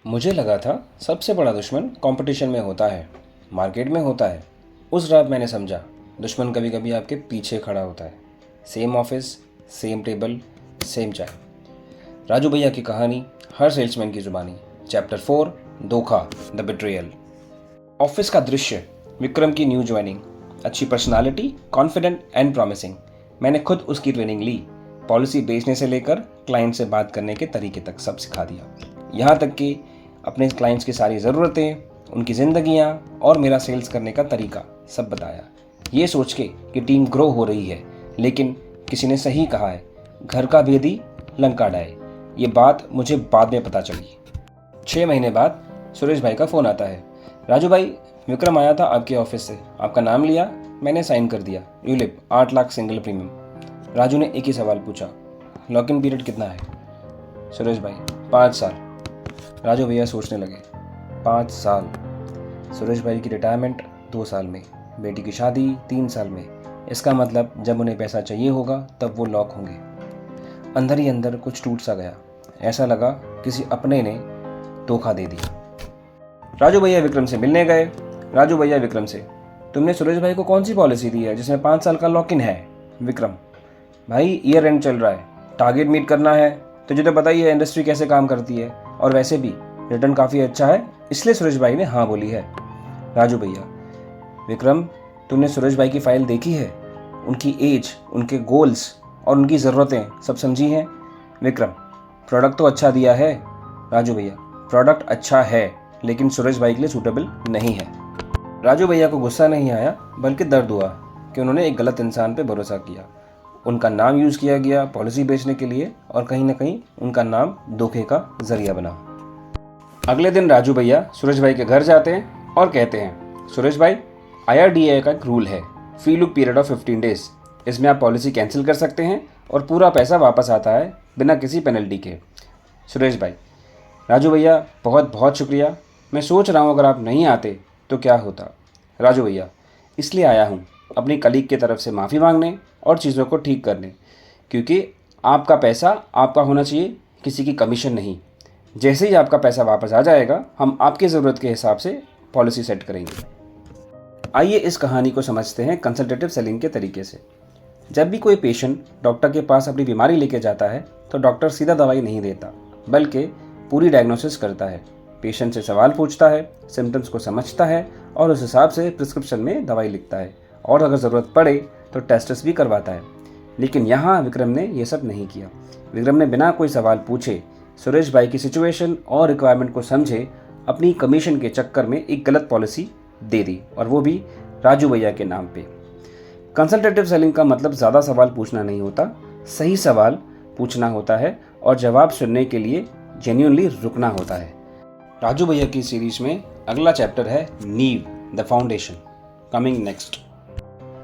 मुझे लगा था सबसे बड़ा दुश्मन कंपटीशन में होता है, मार्केट में होता है। उस रात मैंने समझा दुश्मन कभी कभी आपके पीछे खड़ा होता है। Same office, same table, same चाय। राजू भैया की कहानी, हर सेल्समैन की जुबानी। चैप्टर 4, धोखा, द बिट्रियल। ऑफिस का दृश्य, विक्रम की न्यू ज्वाइनिंग, अच्छी पर्सनालिटी, कॉन्फिडेंट एंड प्रॉमिसिंग। मैंने खुद उसकी ट्रेनिंग ली, पॉलिसी बेचने से लेकर क्लाइंट से बात करने के तरीके तक सब सिखा दिया। यहाँ तक कि अपने क्लाइंट्स की सारी ज़रूरतें, उनकी ज़िंदगियाँ और मेरा सेल्स करने का तरीका सब बताया। ये सोच के कि टीम ग्रो हो रही है, लेकिन किसी ने सही कहा है, घर का भेदी लंका डाए। ये बात मुझे बाद में पता चली। 6 महीने बाद सुरेश भाई का फ़ोन आता है। राजू भाई, विक्रम आया था आपके ऑफिस से, आपका नाम लिया, मैंने साइन कर दिया। ULIP 8 lakh single premium. Raju ने एक ही सवाल पूछा, लॉक इन पीरियड कितना है? सुरेश भाई, 5 साल। राजू भैया सोचने लगे, 5 साल। सुरेश भाई की रिटायरमेंट 2 साल में, बेटी की शादी 3 साल में। इसका मतलब जब उन्हें पैसा चाहिए होगा तब वो लॉक होंगे। अंदर ही अंदर कुछ टूट सा गया। ऐसा लगा किसी अपने ने धोखा दे दिया। राजू भैया विक्रम से मिलने गए। राजू भैया विक्रम से, तुमने सुरेश भाई को कौन सी पॉलिसी दी है जिसमें 5 साल का लॉक इन है? विक्रम, भाई ईयर एंड चल रहा है, टारगेट मीट करना है। तुझे तो पता ही है इंडस्ट्री कैसे काम करती है, और वैसे भी रिटर्न काफ़ी अच्छा है, इसलिए सुरेश भाई ने हाँ बोली है। राजू भैया, विक्रम, तुमने सुरेश भाई की फाइल देखी है? उनकी एज, उनके गोल्स और उनकी ज़रूरतें सब समझी हैं? विक्रम, प्रोडक्ट तो अच्छा दिया है। राजू भैया, प्रोडक्ट अच्छा है लेकिन सुरेश भाई के लिए सूटेबल नहीं है। राजू भैया को गुस्सा नहीं आया, बल्कि दर्द हुआ कि उन्होंने एक गलत इंसान पे भरोसा किया। उनका नाम यूज़ किया गया पॉलिसी बेचने के लिए, और कहीं ना कहीं उनका नाम धोखे का जरिया बना। अगले दिन राजू भैया सुरेश भाई के घर जाते हैं और कहते हैं, सुरेश भाई, IRDAI का एक रूल है, free look period of 15 days. इसमें आप पॉलिसी कैंसिल कर सकते हैं और पूरा पैसा वापस आता है बिना किसी पेनल्टी के। सुरेश भाई, राजू भैया, बहुत बहुत शुक्रिया। मैं सोच रहा हूँ अगर आप नहीं आते तो क्या होता। राजू भैया, इसलिए आया हूँ अपनी कलीग की तरफ से माफ़ी मांगने और चीज़ों को ठीक करने, क्योंकि आपका पैसा आपका होना चाहिए, किसी की कमीशन नहीं। जैसे ही आपका पैसा वापस आ जाएगा, हम आपकी ज़रूरत के हिसाब से पॉलिसी सेट करेंगे। आइए इस कहानी को समझते हैं कंसल्टेटिव सेलिंग के तरीके से। जब भी कोई पेशेंट डॉक्टर के पास अपनी बीमारी लेके जाता है तो डॉक्टर सीधा दवाई नहीं देता, बल्कि पूरी डायग्नोसिस करता है। पेशेंट से सवाल पूछता है, सिम्टम्स को समझता है और उस हिसाब से प्रिस्क्रिप्शन में दवाई लिखता है, और अगर ज़रूरत पड़े तो टेस्ट भी करवाता है। लेकिन यहाँ विक्रम ने यह सब नहीं किया। विक्रम ने बिना कोई सवाल पूछे सुरेश भाई की सिचुएशन और रिक्वायरमेंट को समझे अपनी कमीशन के चक्कर में एक गलत पॉलिसी दे दी, और वो भी राजू भैया के नाम पे। कंसल्टेटिव सेलिंग का मतलब ज़्यादा सवाल पूछना नहीं होता, सही सवाल पूछना होता है और जवाब सुनने के लिए जेन्युइनली रुकना होता है। राजू भैया की सीरीज में अगला चैप्टर है नींव, द फाउंडेशन, कमिंग नेक्स्ट।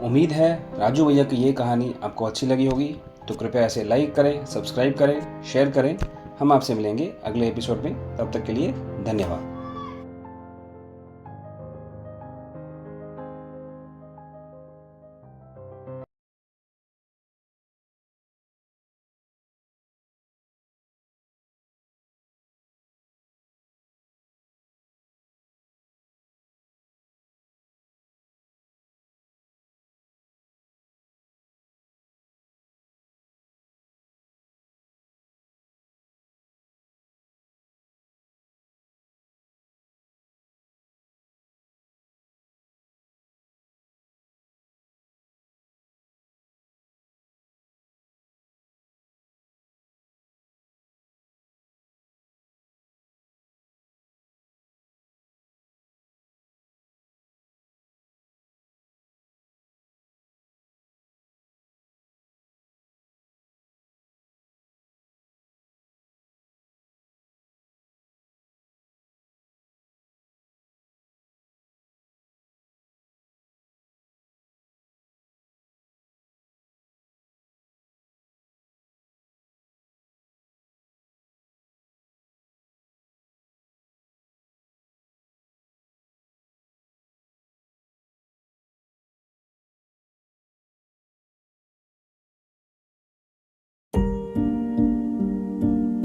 उम्मीद है राजू भैया की ये कहानी आपको अच्छी लगी होगी, तो कृपया इसे लाइक करें, सब्सक्राइब करें, शेयर करें। हम आपसे मिलेंगे अगले एपिसोड में, तब तक के लिए धन्यवाद।